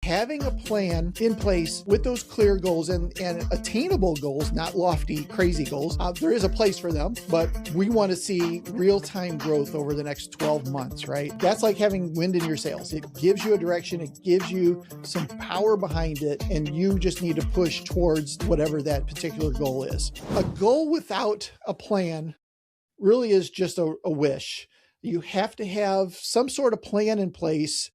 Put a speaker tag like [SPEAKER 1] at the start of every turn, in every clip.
[SPEAKER 1] having a plan in place with those clear goals and attainable goals, not lofty, crazy goals, there is a place for them, but we want to see real-time growth over the next 12 months, right? That's like having wind in your sails. It gives you a direction, it gives you some power behind it, and you just need to push towards whatever that particular goal is. A goal without a plan really is just a wish. You have to have some sort of plan in place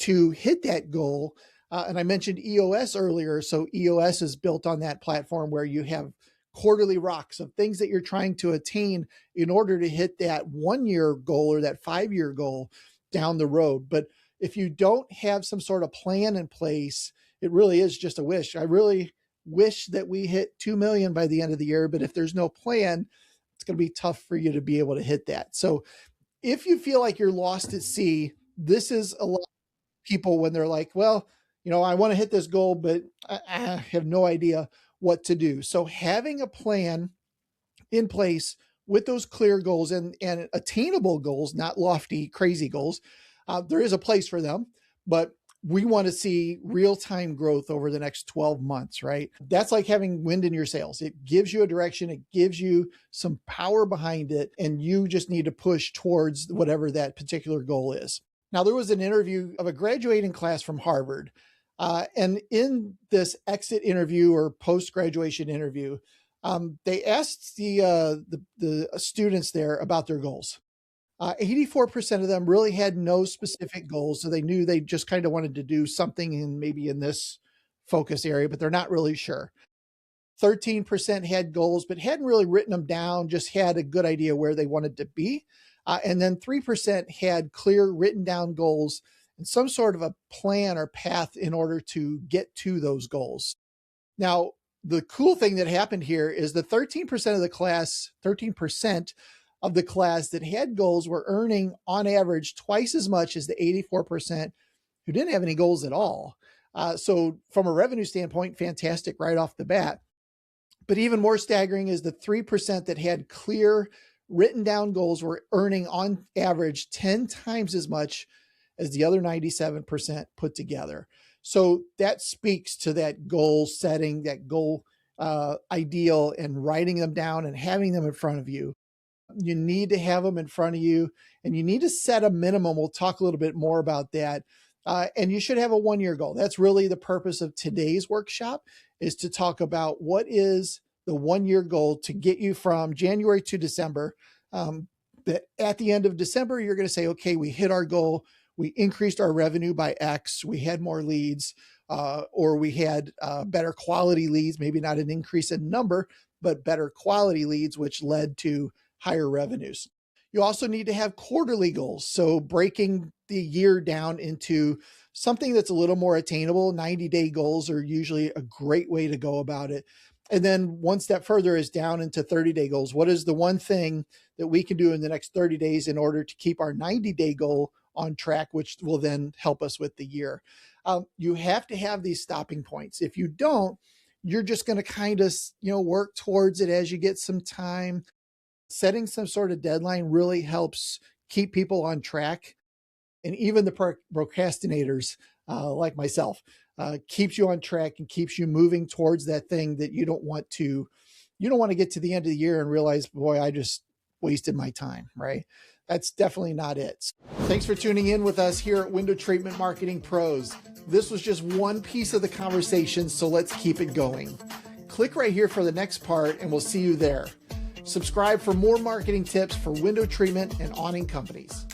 [SPEAKER 1] to hit that goal. And I mentioned EOS earlier. So EOS is built on that platform where you have quarterly rocks of things that you're trying to attain in order to hit that 1-year goal or that 5-year goal down the road. But if you don't have some sort of plan in place, it really is just a wish. I really wish that we hit 2 million by the end of the year, but if there's no plan, it's going to be tough for you to be able to hit that. So if you feel like you're lost at sea, this is a lot of people when they're like, well, you know, I want to hit this goal, but I have no idea what to do. So having a plan in place with those clear goals and attainable goals, not lofty, crazy goals, there is a place for them, but we want to see real-time growth over the next 12 months, right? That's like having wind in your sails. It gives you a direction, it gives you some power behind it, and you just need to push towards whatever that particular goal is. Now, there was an interview of a graduating class from Harvard, and in this exit interview or post-graduation interview, they asked the students there about their goals. 84% of them really had no specific goals. So they knew they just kind of wanted to do something in this focus area, but they're not really sure. 13% had goals, but hadn't really written them down, just had a good idea where they wanted to be. And then 3% had clear written down goals and some sort of a plan or path in order to get to those goals. Now, the cool thing that happened here is the 13% of the class, 13% of the class that had goals were earning on average twice as much as the 84% who didn't have any goals at all. So from a revenue standpoint, fantastic right off the bat. But even more staggering is the 3% that had clear written down goals were earning on average 10 times as much as the other 97% put together. So that speaks to that goal setting, that goal ideal, and writing them down and having them in front of you. You need to have them in front of you, and you need to set a minimum. We'll talk a little bit more about that. And you should have a 1-year goal. That's really the purpose of today's workshop, is to talk about what is the 1-year goal to get you from January to December. That at the end of December, you're going to say, okay, we hit our goal. We increased our revenue by X. We had more leads, or we had better quality leads, maybe not an increase in number, but better quality leads, which led to higher revenues. You also need to have quarterly goals. So breaking the year down into something that's a little more attainable. 90-day goals are usually a great way to go about it. And then one step further is down into 30-day goals. What is the one thing that we can do in the next 30 days in order to keep our 90-day goal on track, which will then help us with the year? You have to have these stopping points. If you don't, you're just going to kind of, work towards it as you get some time. Setting some sort of deadline really helps keep people on track. And even the procrastinators like myself keeps you on track and keeps you moving towards that thing that you don't want to get to the end of the year and realize, boy, I just wasted my time, right? That's definitely not it. Thanks for tuning in with us here at Window Treatment Marketing Pros. This was just one piece of the conversation, so let's keep it going. Click right here for the next part, and we'll see you there. Subscribe for more marketing tips for window treatment and awning companies.